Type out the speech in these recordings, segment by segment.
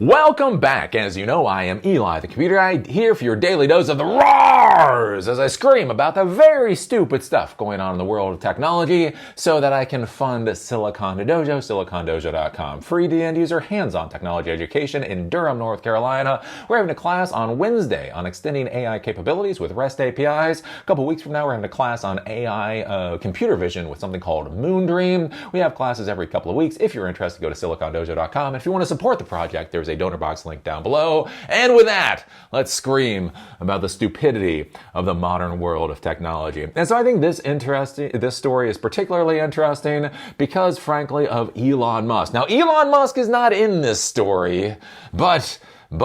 Welcome back. As you know, I am Eli, the computer guy, here for your daily dose of the roars as I scream about the very stupid stuff going on in the world of technology so that I can fund Silicon Dojo, silicondojo.com. Free to end user hands-on technology education in Durham, North Carolina. We're having a class on Wednesday on extending AI capabilities with REST APIs. A couple weeks from now, we're having a class on AI computer vision with something called Moondream. We have classes every couple of weeks. If you're interested, go to silicondojo.com. If you want to support the project, there's a donor box link down below. And with that, let's scream about the stupidity of the modern world of technology. And so I think this story is particularly interesting because, frankly, of Elon Musk. Now, Elon Musk is not in this story, but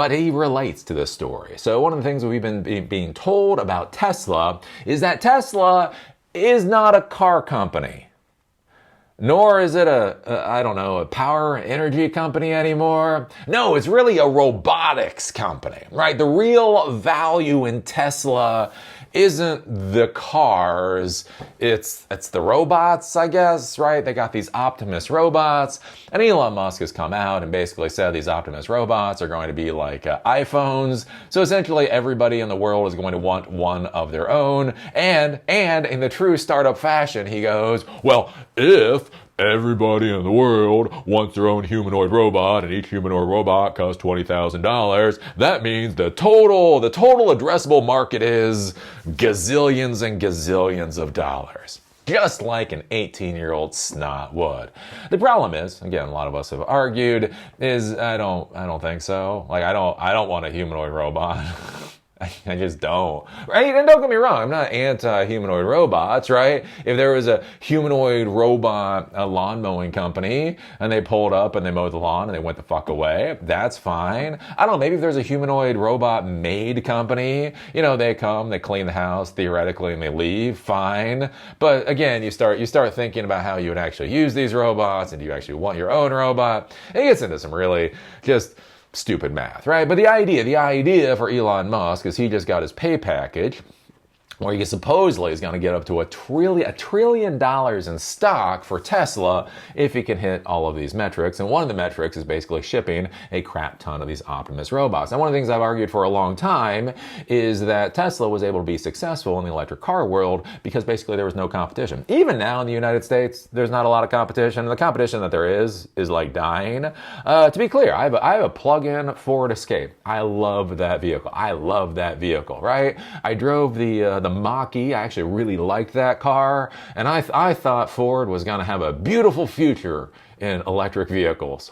he relates to this story. So one of the things we've been being told about Tesla is that Tesla is not a car company. Nor is it a power energy company anymore. No, it's really a robotics company, right? The real value in Tesla isn't the cars, it's the robots, I guess, right? They got these Optimus robots, and Elon Musk has come out and basically said these Optimus robots are going to be like iPhones. So essentially everybody in the world is going to want one of their own. And in the true startup fashion, he goes, well, if everybody in the world wants their own humanoid robot, and each humanoid robot costs $20,000. That means the total addressable market is gazillions and gazillions of dollars. Just like an 18-year-old snot would. The problem is, again, a lot of us have argued, is I don't think so. Like I don't want a humanoid robot. I just don't. Right? And don't get me wrong, I'm not anti-humanoid robots, right? If there was a humanoid robot, a lawn mowing company, and they pulled up and they mowed the lawn and they went the fuck away, that's fine. I don't know, maybe if there's a humanoid robot maid company, they come, they clean the house, theoretically, and they leave, fine. But again, you start thinking about how you would actually use these robots, and do you actually want your own robot? And it gets into some really just stupid math, right? But the idea for Elon Musk is he just got his pay package where he supposedly is going to get up to $1 trillion in stock for Tesla if he can hit all of these metrics. And one of the metrics is basically shipping a crap ton of these Optimus robots. And one of the things I've argued for a long time is that Tesla was able to be successful in the electric car world because basically there was no competition. Even now in the United States, there's not a lot of competition. The competition that there is like dying. To be clear, I have a plug-in Ford Escape. I love that vehicle, right? I drove the Mach-E. I actually really liked that car, and I thought Ford was going to have a beautiful future in electric vehicles.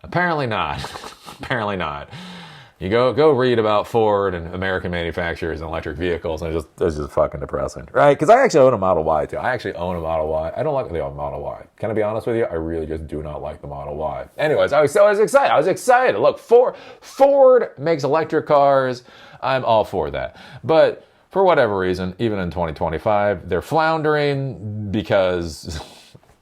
Apparently not. You go read about Ford and American manufacturers and electric vehicles, and it's just fucking depressing, right? Because I actually own a Model Y too. I don't like the Model Y. Can I be honest with you? I really just do not like the Model Y. Anyways, I was excited. Look, Ford makes electric cars. I'm all for that. But for whatever reason, even in 2025, they're floundering because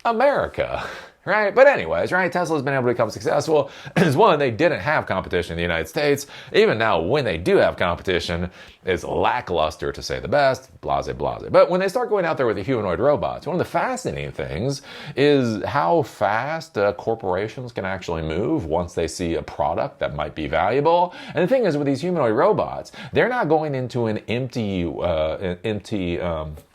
America. Right? But anyways, right? Tesla's been able to become successful. Is one, they didn't have competition in the United States. Even now, when they do have competition, it's lackluster to say the best, blase. But when they start going out there with the humanoid robots, one of the fascinating things is how fast corporations can actually move once they see a product that might be valuable. And the thing is, with these humanoid robots, they're not going into an empty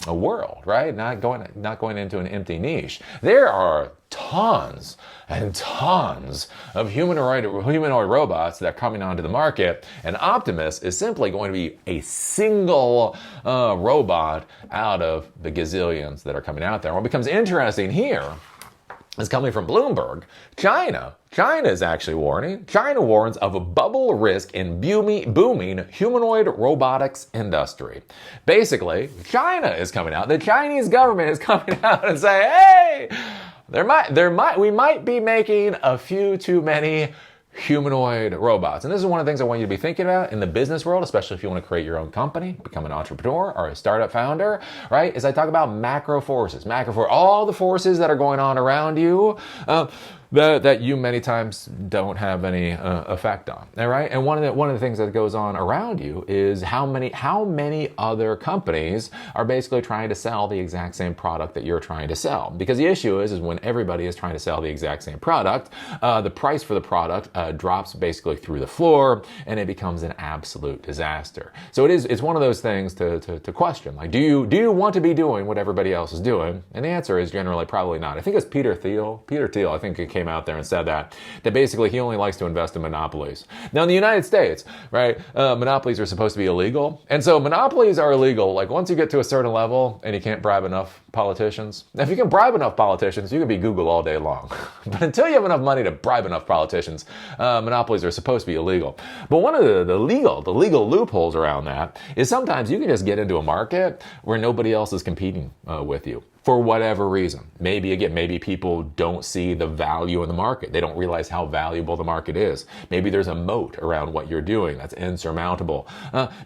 world, right? Not going into an empty niche. There are tons and tons of humanoid robots that are coming onto the market, and Optimus is simply going to be a single robot out of the gazillions that are coming out there. What becomes interesting here is coming from Bloomberg. China is actually warning. China warns of a bubble risk in booming humanoid robotics industry. Basically, China is coming out. The Chinese government is coming out and saying, hey, we might be making a few too many humanoid robots. And this is one of the things I want you to be thinking about in the business world, especially if you want to create your own company, become an entrepreneur or a startup founder, right? Is I talk about macro forces, all the forces that are going on around you. that you many times don't have any effect on. All right, and one of the things that goes on around you is how many other companies are basically trying to sell the exact same product that you're trying to sell. Because the issue is when everybody is trying to sell the exact same product, the price for the product drops basically through the floor, and it becomes an absolute disaster. So it's one of those things to question. Like, do you want to be doing what everybody else is doing? And the answer is generally probably not. I think it's Peter Thiel, I think it came out there and said that basically he only likes to invest in monopolies. Now in the United States, right, monopolies are supposed to be illegal. And so monopolies are illegal. Like once you get to a certain level and you can't bribe enough politicians. Now, if you can bribe enough politicians, you can be Google all day long. But until you have enough money to bribe enough politicians, monopolies are supposed to be illegal. But one of the legal loopholes around that is sometimes you can just get into a market where nobody else is competing with you. For whatever reason. Maybe people don't see the value in the market. They don't realize how valuable the market is. Maybe there's a moat around what you're doing that's insurmountable.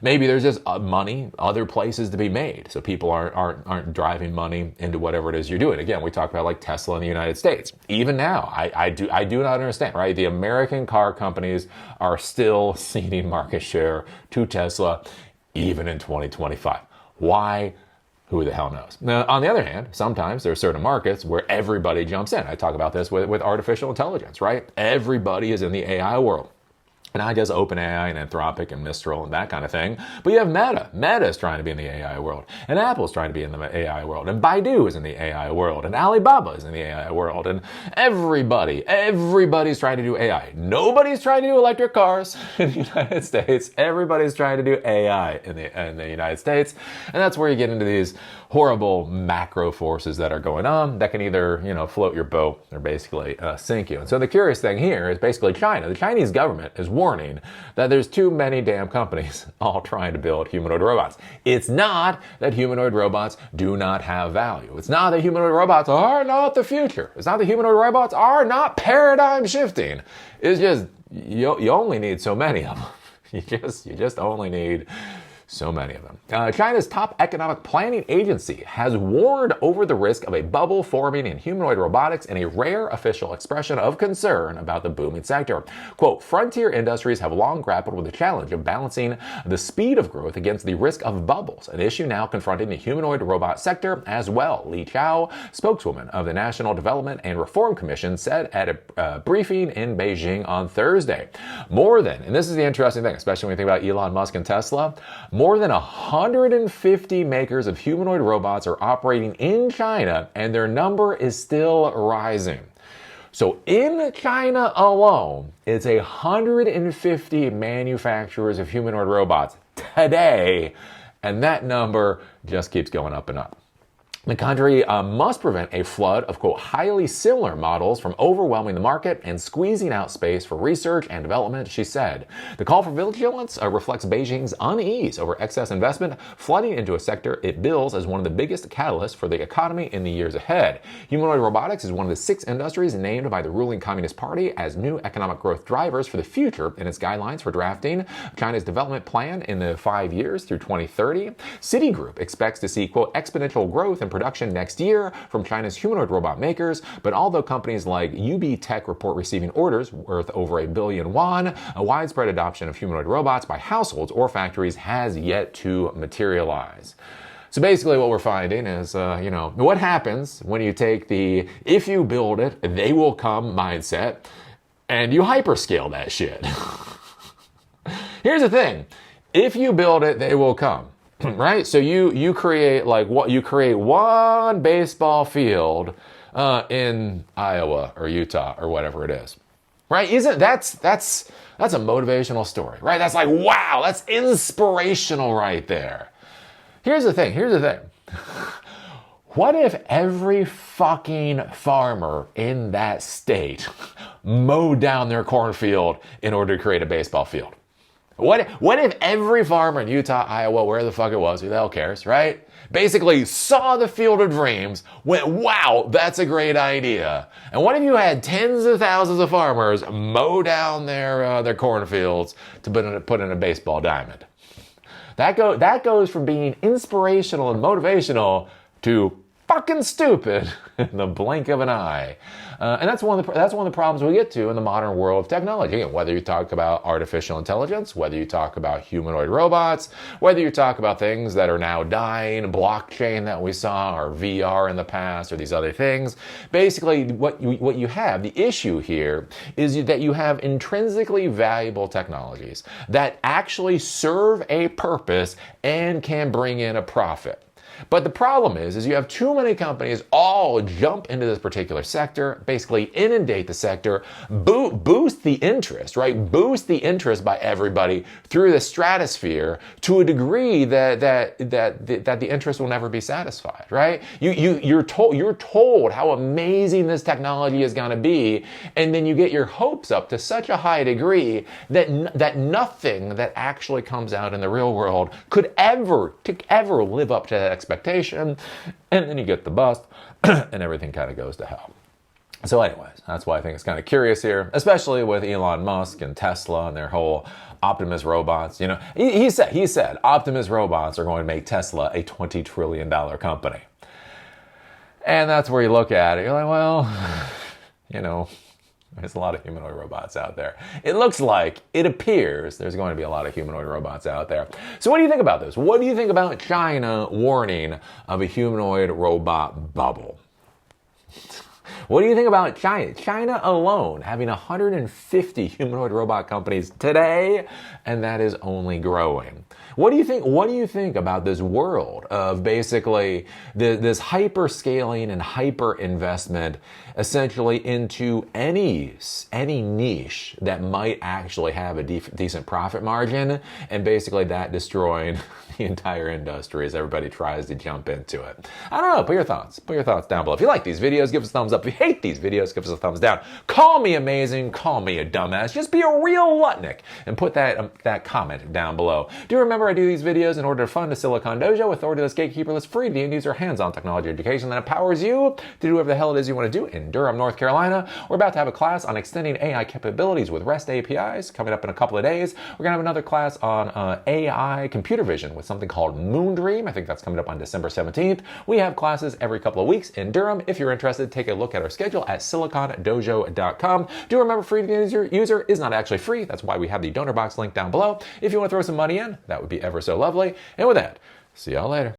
Maybe there's just money, other places to be made. So people aren't driving money into whatever it is you're doing. Again, we talk about like Tesla in the United States. Even now, I do not understand, right? The American car companies are still ceding market share to Tesla even in 2025. Why? Who the hell knows? Now, on the other hand, sometimes there are certain markets where everybody jumps in. I talk about this with artificial intelligence, right? Everybody is in the AI world. Not just OpenAI and Anthropic and Mistral and that kind of thing, but you have Meta. Meta is trying to be in the AI world, and Apple's trying to be in the AI world, and Baidu is in the AI world, and Alibaba is in the AI world, and everybody's trying to do AI. Nobody's trying to do electric cars in the United States. Everybody's trying to do AI in the United States, and that's where you get into these horrible macro forces that are going on that can either, float your boat or basically sink you. And so the curious thing here is basically China. The Chinese government is warning that there's too many damn companies all trying to build humanoid robots. It's not that humanoid robots do not have value. It's not that humanoid robots are not the future. It's not that humanoid robots are not paradigm shifting. It's just you only need so many of them. You just only need so many of them. China's top economic planning agency has warned over the risk of a bubble forming in humanoid robotics in a rare official expression of concern about the booming sector. Quote, frontier industries have long grappled with the challenge of balancing the speed of growth against the risk of bubbles, an issue now confronting the humanoid robot sector as well. Li Chao, spokeswoman of the National Development and Reform Commission, said at a briefing in Beijing on Thursday. And this is the interesting thing, especially when you think about Elon Musk and Tesla, more than 150 makers of humanoid robots are operating in China, and their number is still rising. So in China alone, it's 150 manufacturers of humanoid robots today, and that number just keeps going up and up. The country must prevent a flood of, quote, highly similar models from overwhelming the market and squeezing out space for research and development, she said. The call for vigilance reflects Beijing's unease over excess investment flooding into a sector it bills as one of the biggest catalysts for the economy in the years ahead. Humanoid robotics is one of the 6 industries named by the ruling Communist Party as new economic growth drivers for the future in its guidelines for drafting China's development plan in the 5 years through 2030. Citigroup expects to see, quote, exponential growth in production next year from China's humanoid robot makers, but although companies like UB Tech report receiving orders worth over 1 billion won, a widespread adoption of humanoid robots by households or factories has yet to materialize. So basically what we're finding is, what happens when you take the if you build it, they will come mindset and you hyperscale that shit. Here's the thing. If you build it, they will come. Right? So you create one baseball field in Iowa or Utah or whatever it is. Right? That's a motivational story, right? That's like, wow, that's inspirational right there. Here's the thing. What if every fucking farmer in that state mowed down their cornfield in order to create a baseball field? What if every farmer in Utah, Iowa, where the fuck it was, who the hell cares, right? Basically saw the field of dreams, went, wow, that's a great idea. And what if you had tens of thousands of farmers mow down their cornfields to put in a baseball diamond? That goes from being inspirational and motivational to fucking stupid in the blink of an eye. And that's one of the problems we get to in the modern world of technology. Again, whether you talk about artificial intelligence, whether you talk about humanoid robots, whether you talk about things that are now dying, blockchain that we saw, or VR in the past, or these other things. Basically, what you have, the issue here is that you have intrinsically valuable technologies that actually serve a purpose and can bring in a profit. But the problem is you have too many companies all jump into this particular sector, basically inundate the sector, boost the interest, right? Boost the interest by everybody through the stratosphere to a degree that the interest will never be satisfied, right? You're told how amazing this technology is going to be, and then you get your hopes up to such a high degree that nothing that actually comes out in the real world could ever live up to that expectation, and then you get the bust and everything kind of goes to hell. So anyways, that's why I think it's kind of curious here, especially with Elon Musk and Tesla and their whole Optimus robots. You know, he said Optimus robots are going to make Tesla a $20 trillion company. And that's where you look at it, you're like, well, you know, there's a lot of humanoid robots out there. It appears there's going to be a lot of humanoid robots out there. So what do you think about this? What do you think about China warning of a humanoid robot bubble? What do you think about China? China alone having 150 humanoid robot companies today, and that is only growing. What do you think? What do you think about this world of basically this hyper scaling and hyper investment, essentially into any niche that might actually have a decent profit margin, and basically that destroying the entire industry as everybody tries to jump into it? I don't know. Put your thoughts down below. If you like these videos, give us a thumbs up. If you hate these videos, give us a thumbs down. Call me amazing. Call me a dumbass. Just be a real Lutnick and put that comment down below. Do remember I do these videos in order to fund a Silicon Dojo, authorityless, gatekeeperless, free to end user hands-on technology education that empowers you to do whatever the hell it is you want to do in Durham, North Carolina. We're about to have a class on extending AI capabilities with REST APIs coming up in a couple of days. We're going to have another class on AI computer vision with something called Moondream. I think that's coming up on December 17th. We have classes every couple of weeks in Durham. If you're interested, take a look at our schedule at silicondojo.com. Do remember, free to user is not actually free. That's why we have the donor box link down below. If you want to throw some money in, that would be ever so lovely. And with that, see y'all later.